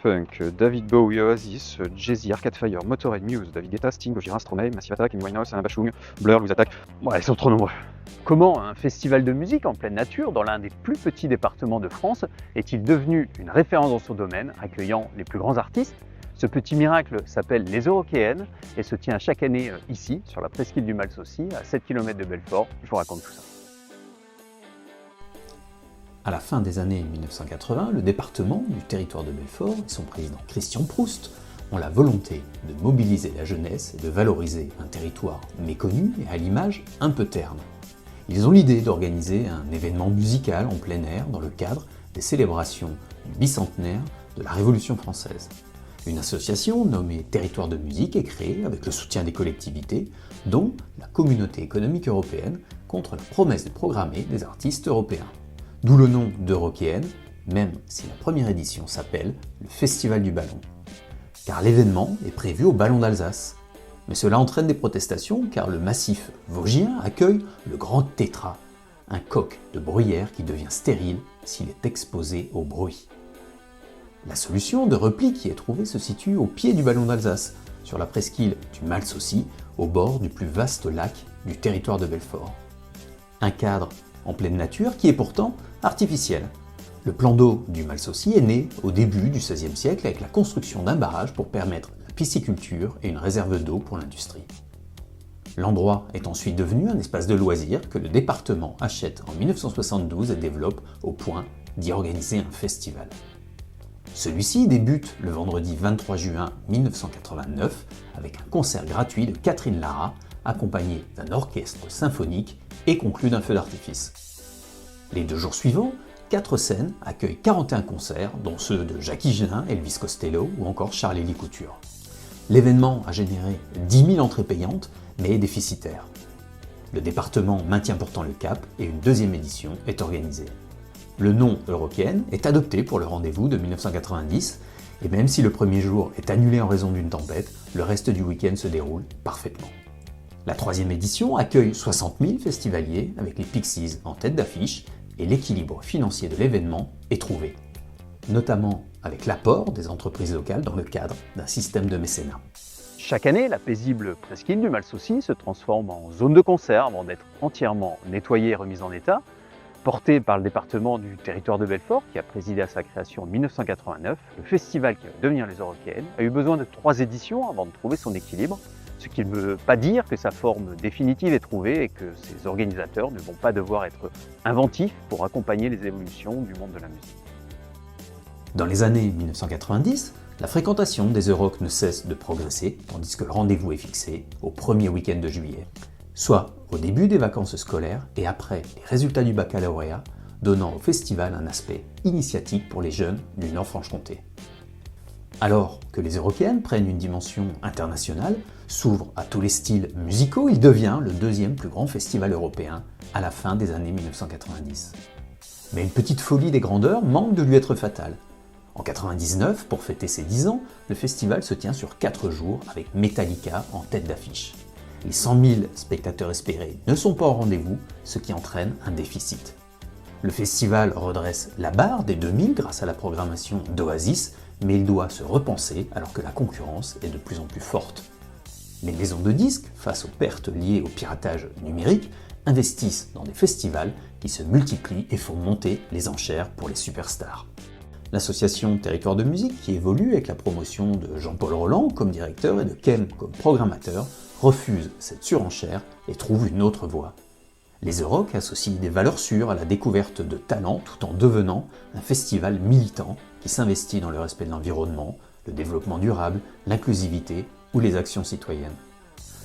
Punk, David Bowie, Oasis, Jay-Z, Arcade Fire, Motörhead, Muse, David Guetta, Sting, Gojira, Stromae, Massive Attack, Amy Winehouse, Alain Bashung, Blur, Louis Attack. Ouais, ils sont trop nombreux. Comment un festival de musique en pleine nature, dans l'un des plus petits départements de France, est-il devenu une référence dans son domaine, accueillant les plus grands artistes? Ce petit miracle s'appelle les Eurockéennes et se tient chaque année ici, sur la presqu'île du Mal-Saucy, à 7 km de Belfort. Je vous raconte tout ça. À la fin des années 1980, le département du territoire de Belfort et son président Christian Proust ont la volonté de mobiliser la jeunesse et de valoriser un territoire méconnu et à l'image un peu terne. Ils ont l'idée d'organiser un événement musical en plein air dans le cadre des célébrations du bicentenaire de la Révolution française. Une association nommée Territoire de musique est créée avec le soutien des collectivités, dont la Communauté économique européenne, contre la promesse de programmer des artistes européens. D'où le nom d'Eurockéennes, même si la première édition s'appelle le Festival du Ballon. Car l'événement est prévu au Ballon d'Alsace. Mais cela entraîne des protestations car le massif vosgien accueille le Grand Tétras, un coq de bruyère qui devient stérile s'il est exposé au bruit. La solution de repli qui est trouvée se situe au pied du Ballon d'Alsace, sur la presqu'île du Mal-Saucy, au bord du plus vaste lac du territoire de Belfort. Un cadre en pleine nature qui est pourtant artificiel. Le plan d'eau du Mal-Saucy est né au début du XVIe siècle avec la construction d'un barrage pour permettre la pisciculture et une réserve d'eau pour l'industrie. L'endroit est ensuite devenu un espace de loisirs que le département achète en 1972 et développe au point d'y organiser un festival. Celui-ci débute le vendredi 23 juin 1989 avec un concert gratuit de Catherine Lara, accompagné d'un orchestre symphonique et conclu d'un feu d'artifice. Les 2 jours suivants, 4 scènes accueillent 41 concerts, dont ceux de Jacques Higelin, Elvis Costello ou encore Charles-Élie Couture. L'événement a généré 10 000 entrées payantes, mais est déficitaire. Le département maintient pourtant le cap et une 2e édition est organisée. Le nom Eurockéennes est adopté pour le rendez-vous de 1990, et même si le premier jour est annulé en raison d'une tempête, le reste du week-end se déroule parfaitement. La 3e édition accueille 60 000 festivaliers avec les Pixies en tête d'affiche et l'équilibre financier de l'événement est trouvé, notamment avec l'apport des entreprises locales dans le cadre d'un système de mécénat. Chaque année, la paisible presqu'île du Mal-Saucy se transforme en zone de concert avant d'être entièrement nettoyée et remise en état. Porté par le département du territoire de Belfort, qui a présidé à sa création en 1989, le festival qui va devenir les Eurockéennes a eu besoin de 3 éditions avant de trouver son équilibre, ce qui ne veut pas dire que sa forme définitive est trouvée et que ses organisateurs ne vont pas devoir être inventifs pour accompagner les évolutions du monde de la musique. Dans les années 1990, la fréquentation des Euroc ne cesse de progresser, tandis que le rendez-vous est fixé au premier week-end de juillet, soit au début des vacances scolaires et après les résultats du baccalauréat, donnant au festival un aspect initiatique pour les jeunes du Nord-Franche-Comté. Alors que les Eurockéennes prennent une dimension internationale, s'ouvrent à tous les styles musicaux, il devient le 2e plus grand festival européen à la fin des années 1990. Mais une petite folie des grandeurs manque de lui être fatale. En 1999, pour fêter ses 10 ans, le festival se tient sur 4 jours avec Metallica en tête d'affiche. Les 100 000 spectateurs espérés ne sont pas au rendez-vous, ce qui entraîne un déficit. Le festival redresse la barre des 2000 grâce à la programmation d'Oasis, mais il doit se repenser alors que la concurrence est de plus en plus forte. Les maisons de disques, face aux pertes liées au piratage numérique, investissent dans des festivals qui se multiplient et font monter les enchères pour les superstars. L'association Territoire de musique, qui évolue avec la promotion de Jean-Paul Roland comme directeur et de Kem comme programmateur, refuse cette surenchère et trouve une autre voie. Les Euroc associent des valeurs sûres à la découverte de talents tout en devenant un festival militant qui s'investit dans le respect de l'environnement, le développement durable, l'inclusivité ou les actions citoyennes.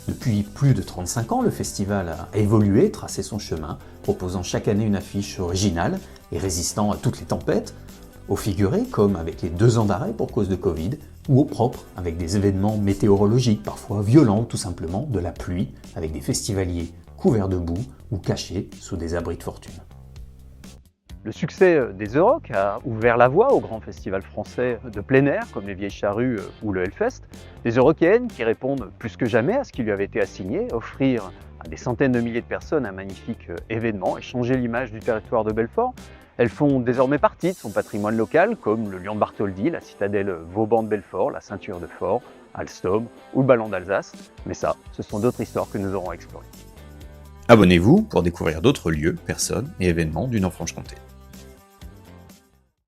Depuis plus de 35 ans, le festival a évolué, tracé son chemin, proposant chaque année une affiche originale et résistant à toutes les tempêtes, au figuré comme avec les 2 ans d'arrêt pour cause de Covid, ou au propre avec des événements météorologiques parfois violents ou tout simplement de la pluie avec des festivaliers couverts de boue ou cachés sous des abris de fortune. Le succès des Euroc a ouvert la voie aux grands festivals français de plein air comme les Vieilles Charrues ou le Hellfest, des Eurockéennes qui répondent plus que jamais à ce qui lui avait été assigné, offrir à des centaines de milliers de personnes un magnifique événement et changer l'image du territoire de Belfort. Elles font désormais partie de son patrimoine local, comme le Lion de Bartholdi, la citadelle Vauban de Belfort, la ceinture de Fort, Alstom ou le ballon d'Alsace. Mais ça, ce sont d'autres histoires que nous aurons explorées. Abonnez-vous pour découvrir d'autres lieux, personnes et événements du Nord-Franche-Comté.